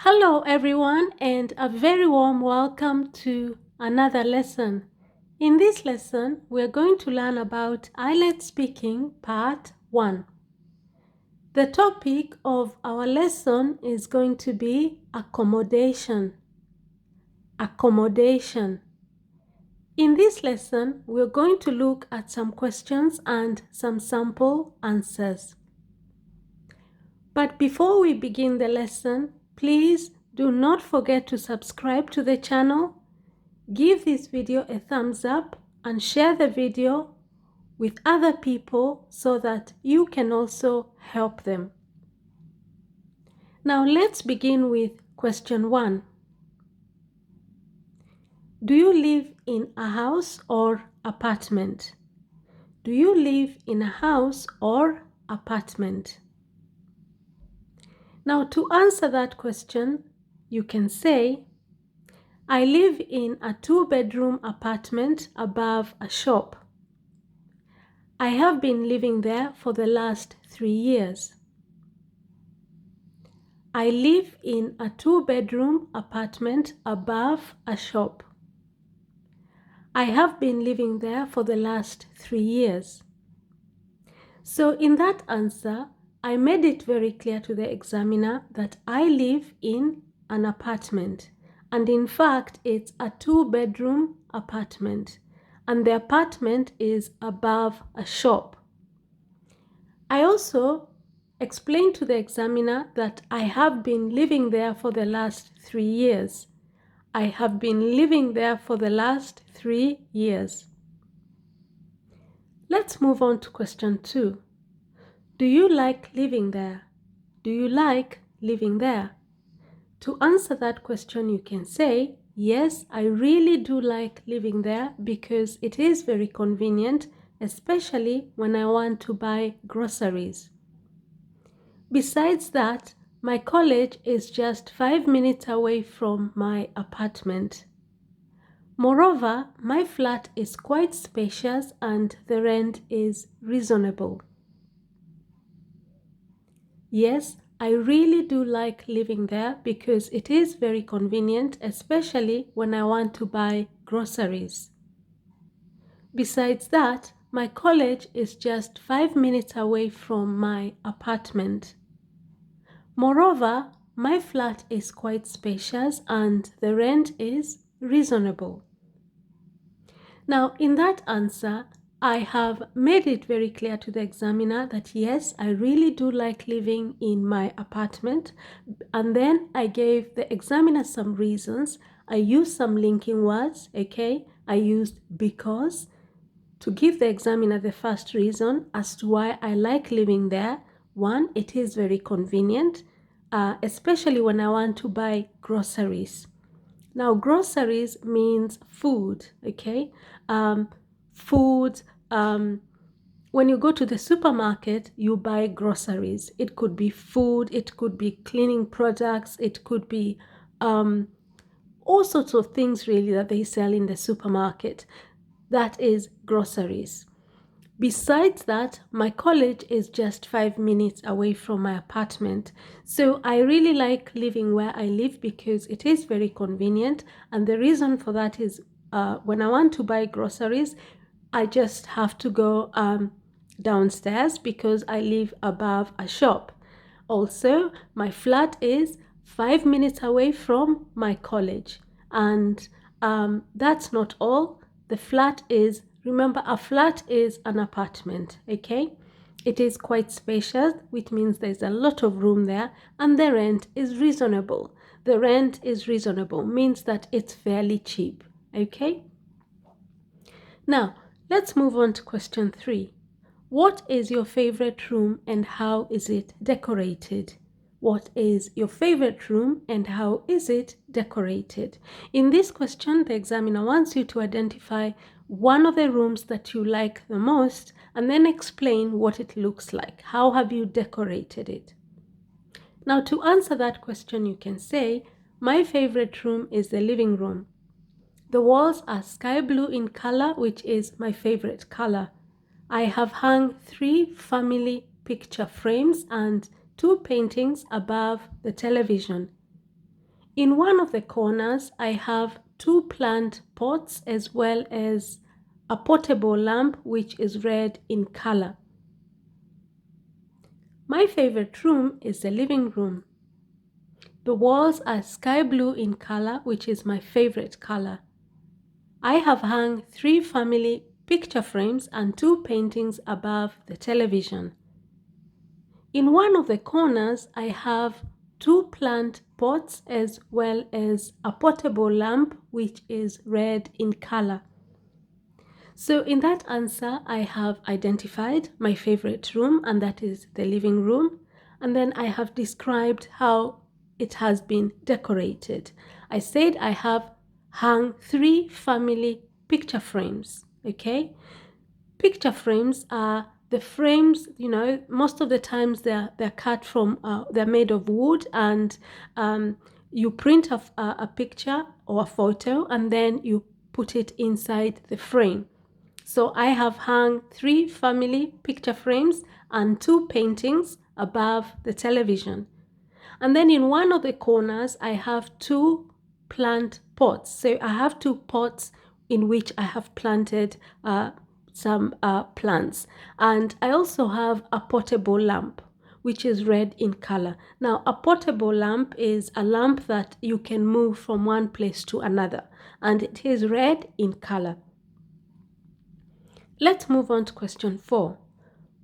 Hello everyone and a very warm welcome to another lesson. In this lesson, we're going to learn about Ielts Speaking Part 1. The topic of our lesson is going to be accommodation. Accommodation. In this lesson, we're going to look at some questions and some sample answers. But before we begin the lesson, please do not forget to subscribe to the channel, give this video a thumbs up, and share the video with other people so that you can also help them. Now let's begin with question 1. Do you live in a house or apartment? Do you live in a house or apartment? Now to answer that question, you can say, I live in a 2-bedroom apartment above a shop. I have been living there for the last 3 years. I live in a 2-bedroom apartment above a shop. I have been living there for the last 3 years. So in that answer, I made it very clear to the examiner that I live in an apartment. And in fact, it's a 2-bedroom apartment. And the apartment is above a shop. I also explained to the examiner that I have been living there for the last 3 years. I have been living there for the last 3 years. Let's move on to question 2. Do you like living there? Do you like living there? To answer that question, you can say, yes, I really do like living there because it is very convenient, especially when I want to buy groceries. Besides that, my college is just 5 minutes away from my apartment. Moreover, my flat is quite spacious and the rent is reasonable. Yes, I really do like living there because it is very convenient, especially when I want to buy groceries. Besides that, my college is just 5 minutes away from my apartment. Moreover, my flat is quite spacious and the rent is reasonable. Now, in that answer, I have made it very clear to the examiner that yes, I really do like living in my apartment. And then I gave the examiner some reasons. I used some linking words, okay? I used because to give the examiner the first reason as to why I like living there. 1, it is very convenient, especially when I want to buy groceries. Now, groceries means food, okay? Food, when you go to the supermarket, you buy groceries. It could be food, it could be cleaning products, it could be all sorts of things really that they sell in the supermarket. That is groceries. Besides that, my college is just 5 minutes away from my apartment. So I really like living where I live because it is very convenient. And the reason for that is when I want to buy groceries, I just have to go downstairs because I live above a shop. Also, my flat is 5 minutes away from my college. And that's not all. The flat is, remember, a flat is an apartment, okay? It is quite spacious, which means there's a lot of room there, and the rent is reasonable. The rent is reasonable, means that it's fairly cheap, okay? Now, let's move on to question 3. What is your favorite room and how is it decorated? What is your favorite room and how is it decorated? In this question, the examiner wants you to identify one of the rooms that you like the most and then explain what it looks like. How have you decorated it? Now, to answer that question, you can say, my favorite room is the living room. The walls are sky blue in color, which is my favorite color. I have hung 3 family picture frames and 2 paintings above the television. In one of the corners, I have 2 plant pots as well as a portable lamp which is red in color. My favorite room is the living room. The walls are sky blue in color, which is my favorite color. I have hung 3 family picture frames and 2 paintings above the television. In one of the corners, I have 2 plant pots as well as a portable lamp which is red in color. So in that answer, I have identified my favorite room, and that is the living room. And then I have described how it has been decorated. I said I have hung 3 family picture frames, okay? Picture frames are the frames, most of the times they're cut from, they're made of wood, and you print a picture or a photo and then you put it inside the frame. So I have hung 3 family picture frames and 2 paintings above the television. And then in one of the corners, I have 2 plant pots. So I have 2 pots in which I have planted some plants. And I also have a portable lamp, which is red in color. Now, a portable lamp is a lamp that you can move from one place to another, and it is red in color. Let's move on to question 4.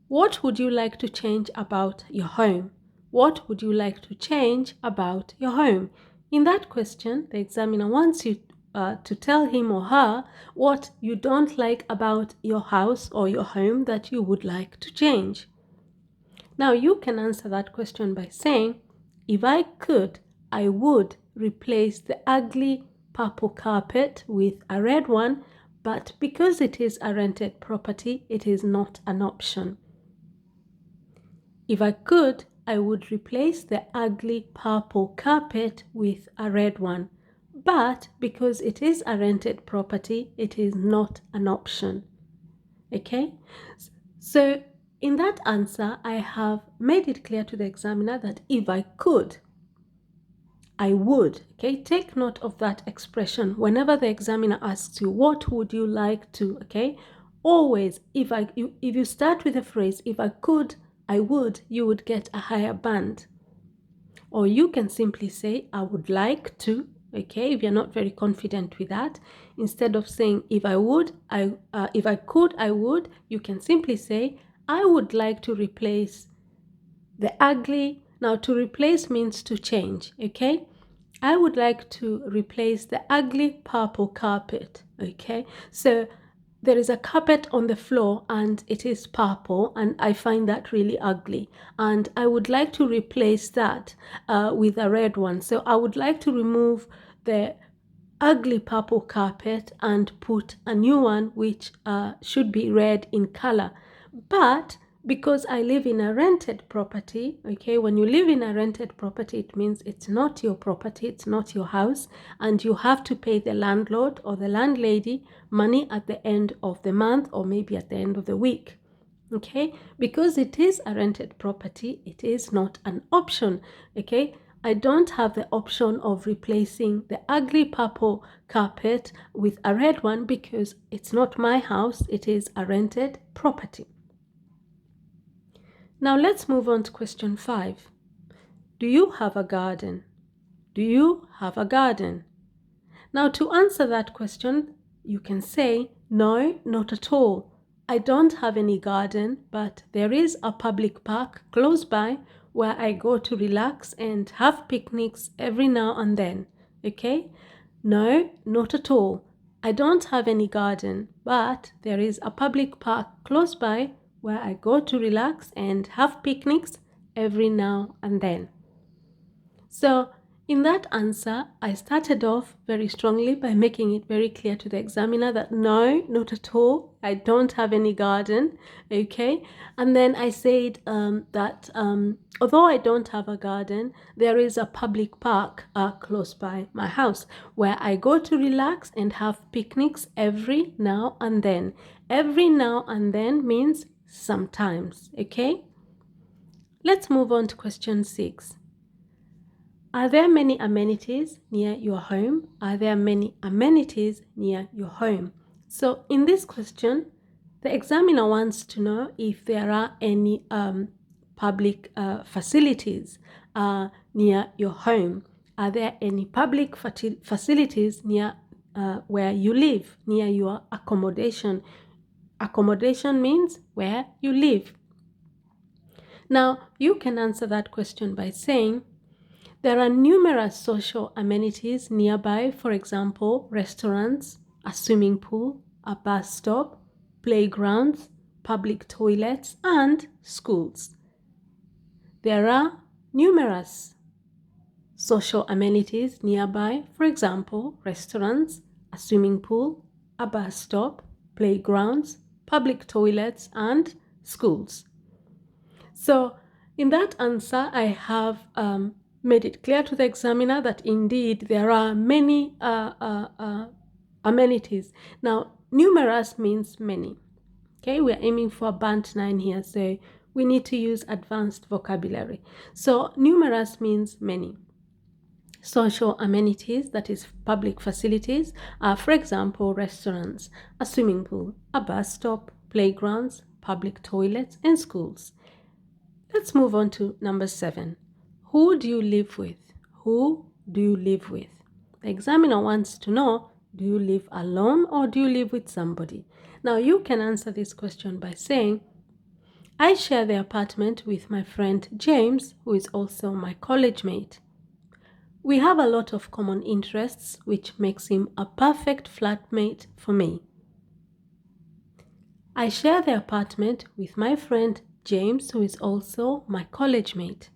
What would you like to change about your home? What would you like to change about your home? In that question, the examiner wants you to tell him or her what you don't like about your house or your home that you would like to change. Now, you can answer that question by saying, if I could, I would replace the ugly purple carpet with a red one, but because it is a rented property, it is not an option. If I could, I would replace the ugly purple carpet with a red one. But because it is a rented property, it is not an option. Okay? So in that answer, I have made it clear to the examiner that if I could, I would. Okay? Take note of that expression. Whenever the examiner asks you, what would you like to, okay? Always, if you start with the phrase, if I could, I would, you would get a higher band. Or you can simply say, I would like to, okay, if you're not very confident with that. Instead of saying, if I could, I would, you can simply say, I would like to replace the ugly. Now, to replace means to change, okay? I would like to replace the ugly purple carpet, okay? So there is a carpet on the floor and it is purple, and I find that really ugly, and I would like to replace that with a red one. So I would like to remove the ugly purple carpet and put a new one which should be red in color. But because I live in a rented property, okay, when you live in a rented property, it means it's not your property, it's not your house, and you have to pay the landlord or the landlady money at the end of the month or maybe at the end of the week. Okay, because it is a rented property, it is not an option. Okay, I don't have the option of replacing the ugly purple carpet with a red one because it's not my house, it is a rented property. Now let's move on to question 5. Do you have a garden? Do you have a garden? Now to answer that question, you can say, no, not at all. I don't have any garden, but there is a public park close by where I go to relax and have picnics every now and then. Okay? No, not at all. I don't have any garden, but there is a public park close by where I go to relax and have picnics every now and then. So in that answer, I started off very strongly by making it very clear to the examiner that no, not at all, I don't have any garden, okay? And then I said that although I don't have a garden, there is a public park close by my house where I go to relax and have picnics every now and then. Every now and then means sometimes, okay? Let's move on to question 6. Are there many amenities near your home? Are there many amenities near your home? So in this question, the examiner wants to know if there are any public facilities near your home. Are there any public facilities near where you live, near your accommodation? Accommodation means where you live. Now, you can answer that question by saying, there are numerous social amenities nearby, for example, restaurants, a swimming pool, a bus stop, playgrounds, public toilets, and schools. There are numerous social amenities nearby, for example, restaurants, a swimming pool, a bus stop, playgrounds, public toilets, and schools. So in that answer, I have made it clear to the examiner that indeed there are many amenities. Now, numerous means many. Okay, we're aiming for band 9 here, so we need to use advanced vocabulary. So numerous means many. Social amenities, that is public facilities, are, for example, restaurants, a swimming pool, a bus stop, playgrounds, public toilets, and schools. Let's move on to number 7. Who do you live with? Who do you live with? The examiner wants to know, do you live alone or do you live with somebody? Now, you can answer this question by saying, I share the apartment with my friend James, who is also my college mate. We have a lot of common interests, which makes him a perfect flatmate for me. I share the apartment with my friend James, who is also my college mate.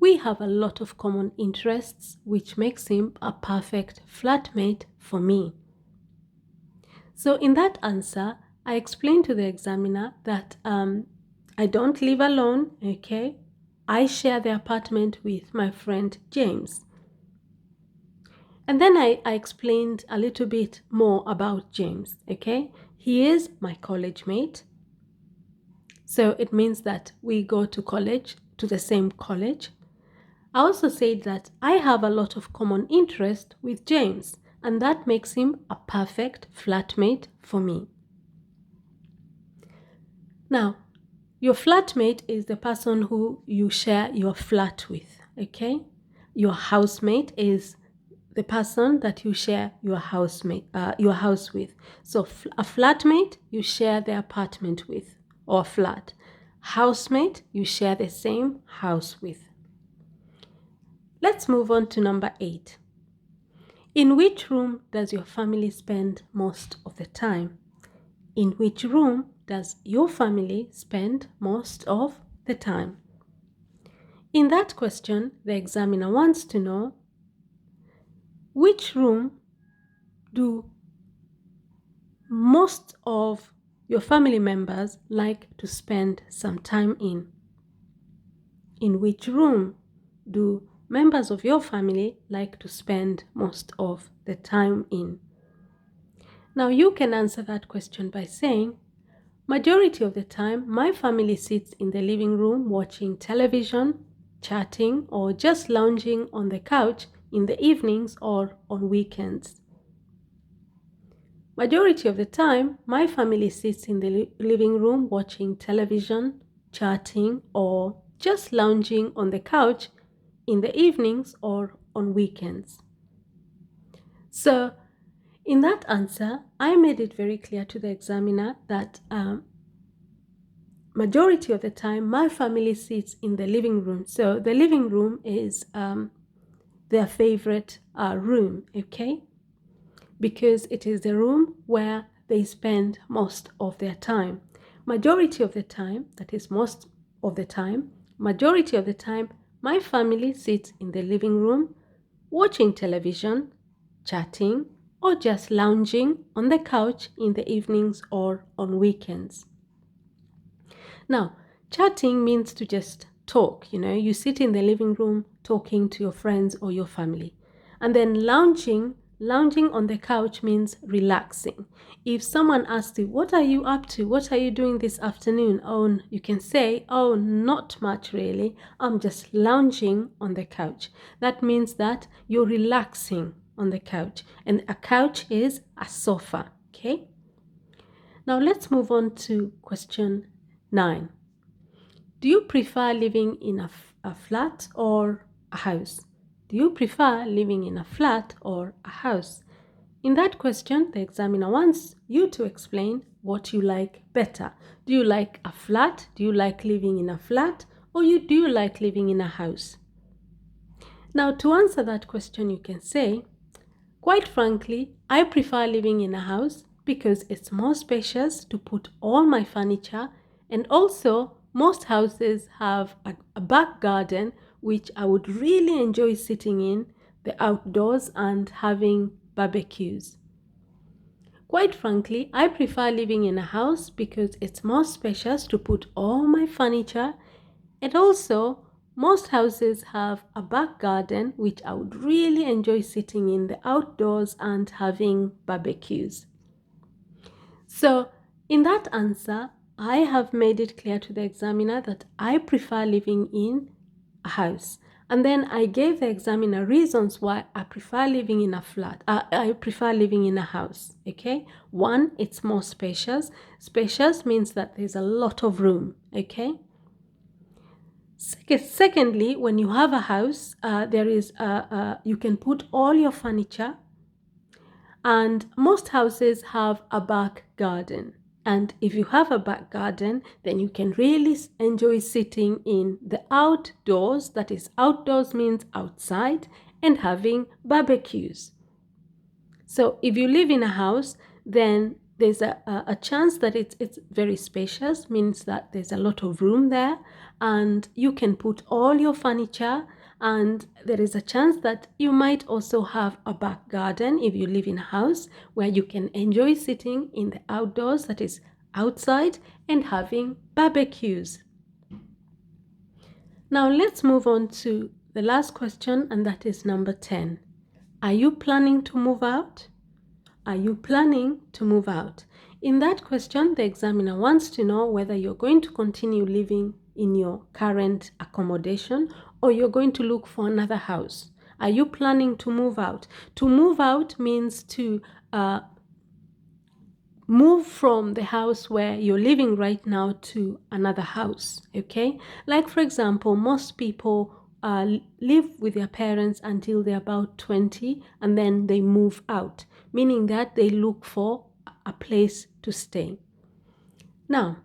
We have a lot of common interests, which makes him a perfect flatmate for me. So in that answer, I explained to the examiner that I don't live alone, okay? I share the apartment with my friend James. And then I explained a little bit more about James, okay? He is my college mate. So it means that we go to college, to the same college. I also said that I have a lot of common interest with James, and that makes him a perfect flatmate for me. Now, your flatmate is the person who you share your flat with, okay? Your housemate is the person that you share your house with. So a flatmate you share the apartment with, or flat. Housemate you share the same house with. Let's move on to number 8. In which room does your family spend most of the time? In which room does your family spend most of the time? In that question, the examiner wants to know, which room do most of your family members like to spend some time in? In which room do members of your family like to spend most of the time in? Now you can answer that question by saying, majority of the time, my family sits in the living room watching television, chatting, or just lounging on the couch in the evenings or on weekends. Majority of the time, my family sits in the living room watching television, chatting, or just lounging on the couch in the evenings or on weekends. So, in that answer, I made it very clear to the examiner that majority of the time, my family sits in the living room. So, the living room is their favorite room, okay? Because it is the room where they spend most of their time. Majority of the time, that is most of the time, majority of the time, my family sits in the living room watching television, chatting, or just lounging on the couch in the evenings or on weekends. Now, chatting means to just talk, you sit in the living room talking to your friends or your family. And then lounging lounging on the couch means relaxing. If someone asks you, what are you up to? What are you doing this afternoon? Oh, you can say, oh, not much really. I'm just lounging on the couch. That means that you're relaxing on the couch. And a couch is a sofa, okay? Now let's move on to question 9. Do you prefer living in a flat or a house? Do you prefer living in a flat or a house? In that question, the examiner wants you to explain what you like better. Do you like a flat? Do you like living in a flat? Or do you like living in a house? Now, to answer that question, you can say, quite frankly, I prefer living in a house because it's more spacious to put all my furniture, and also most houses have a back garden which I would really enjoy sitting in the outdoors and having barbecues. Quite frankly, I prefer living in a house because it's more spacious to put all my furniture, and also most houses have a back garden which I would really enjoy sitting in the outdoors and having barbecues. So in that answer, I have made it clear to the examiner that I prefer living in a house. And then I gave the examiner reasons why I prefer living in a flat. I prefer living in a house, okay? 1, it's more spacious. Spacious means that there's a lot of room, okay? Secondly, when you have a house, you can put all your furniture, and most houses have a back garden. And if you have a back garden, then you can really enjoy sitting in the outdoors. That is, outdoors means outside, and having barbecues. So if you live in a house, then there's a chance that it's very spacious, means that there's a lot of room there, and you can put all your furniture, and there is a chance that you might also have a back garden if you live in a house where you can enjoy sitting in the outdoors, that is outside, and having barbecues. Now let's move on to the last question, and that is number 10. Are you planning to move out? Are you planning to move out? In that question, the examiner wants to know whether you're going to continue living in your current accommodation or you're going to look for another house. Are you planning to move out? To move out means to move from the house where you're living right now to another house, okay? Like, for example, most people live with their parents until they're about 20, and then they move out, meaning that they look for a place to stay. Now,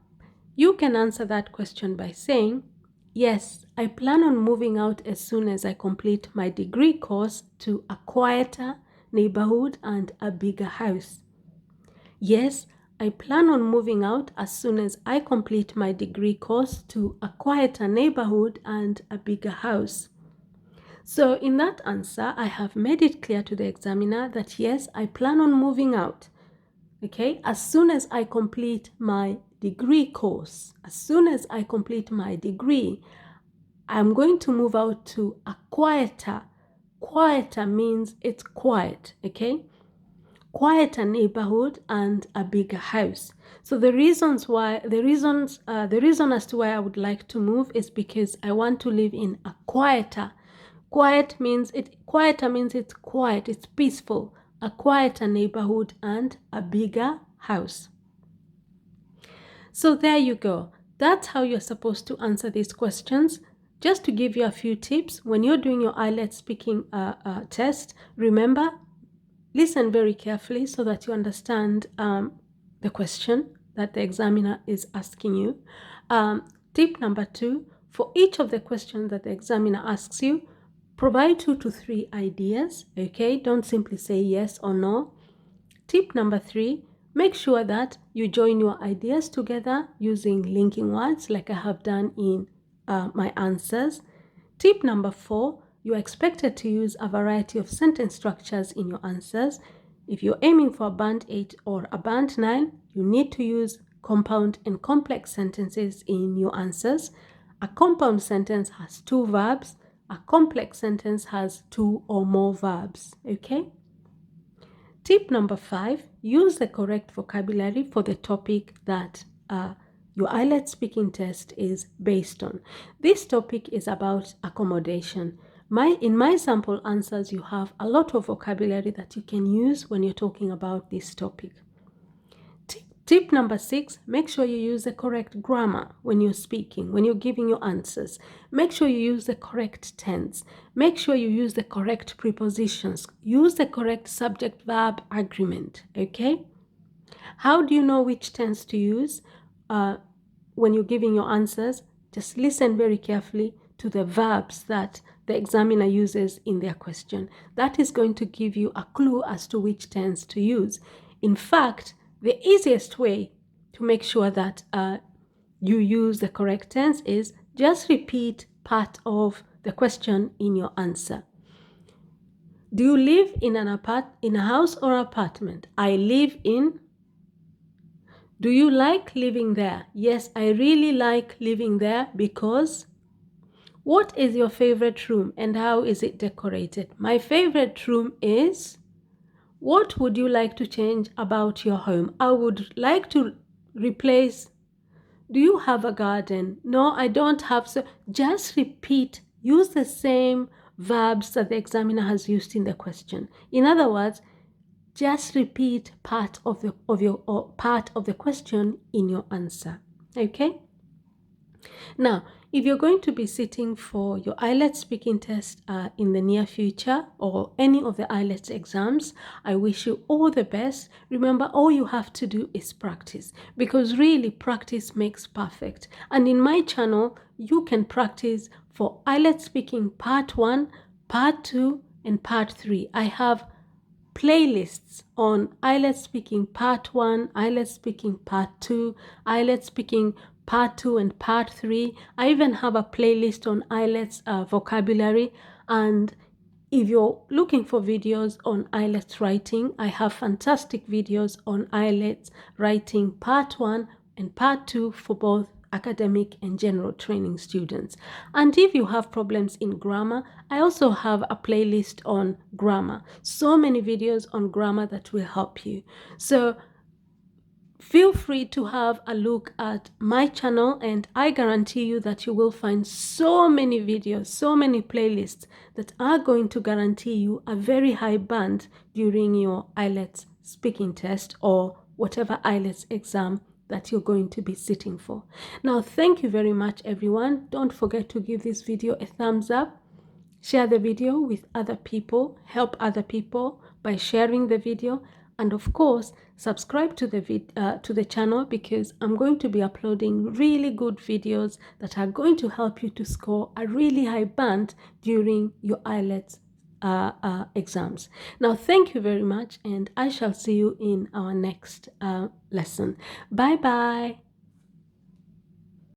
you can answer that question by saying, yes, I plan on moving out as soon as I complete my degree course to a quieter neighborhood and a bigger house. Yes, I plan on moving out as soon as I complete my degree course to a quieter neighborhood and a bigger house. So in that answer, I have made it clear to the examiner that yes, I plan on moving out, okay, as soon as I complete my degree course. As soon as I complete my degree, I'm going to move out to a quieter. Quieter means it's quiet, okay? Quieter neighborhood and a bigger house. So the reason as to why I would like to move is because I want to live in a quieter. Quieter means it's quiet, it's peaceful. A quieter neighborhood and a bigger house. So there you go. That's how you're supposed to answer these questions. Just to give you a few tips, when you're doing your Ielts speaking test, remember, listen very carefully so that you understand the question that the examiner is asking you. Tip number 2, for each of the questions that the examiner asks you, provide 2 to 3 ideas, okay? Don't simply say yes or no. Tip number 3, make sure that you join your ideas together using linking words like I have done in my answers. Tip number 4, you are expected to use a variety of sentence structures in your answers. If you're aiming for a band 8 or a band 9, you need to use compound and complex sentences in your answers. A compound sentence has 2 verbs. A complex sentence has 2 or more verbs, okay? Tip number 5, use the correct vocabulary for the topic that your Ielts speaking test is based on. This topic is about accommodation. In my sample answers, you have a lot of vocabulary that you can use when you're talking about this topic. Tip number 6, make sure you use the correct grammar when you're speaking, when you're giving your answers. Make sure you use the correct tense. Make sure you use the correct prepositions. Use the correct subject-verb agreement, okay? How do you know which tense to use when you're giving your answers? Just listen very carefully to the verbs that the examiner uses in their question. That is going to give you a clue as to which tense to use. In fact, the easiest way to make sure that you use the correct tense is just repeat part of the question in your answer. Do you live in a house or apartment? I live in. Do you like living there? Yes, I really like living there because. What is your favorite room and how is it decorated? My favorite room is. What would you like to change about your home? I would like to replace. Do you have a garden? No, I don't have. So just repeat. Use the same verbs that the examiner has used in the question. In other words, just repeat part of the question in your answer. Okay? Now, if you're going to be sitting for your Ielts speaking test in the near future or any of the Ielts exams, I wish you all the best. Remember, all you have to do is practice, because really practice makes perfect. And in my channel, you can practice for Ielts speaking part 1, part 2, and part 3. I have playlists on Ielts speaking part 1, Ielts speaking part 2, Ielts speaking part 2 and part 3. I even have a playlist on Ielts vocabulary. And if you're looking for videos on Ielts writing, I have fantastic videos on Ielts writing part 1 and part 2 for both academic and general training students. And if you have problems in grammar, I also have a playlist on grammar. So many videos on grammar that will help you. So feel free to have a look at my channel, and I guarantee you that you will find so many videos, so many playlists that are going to guarantee you a very high band during your Ielts speaking test or whatever Ielts exam that you're going to be sitting for. Now, thank you very much, everyone. Don't forget to give this video a thumbs up. Share the video with other people. Help other people by sharing the video. And of course, subscribe to the channel, because I'm going to be uploading really good videos that are going to help you to score a really high band during your Ielts exams. Now, thank you very much, and I shall see you in our next lesson. Bye bye.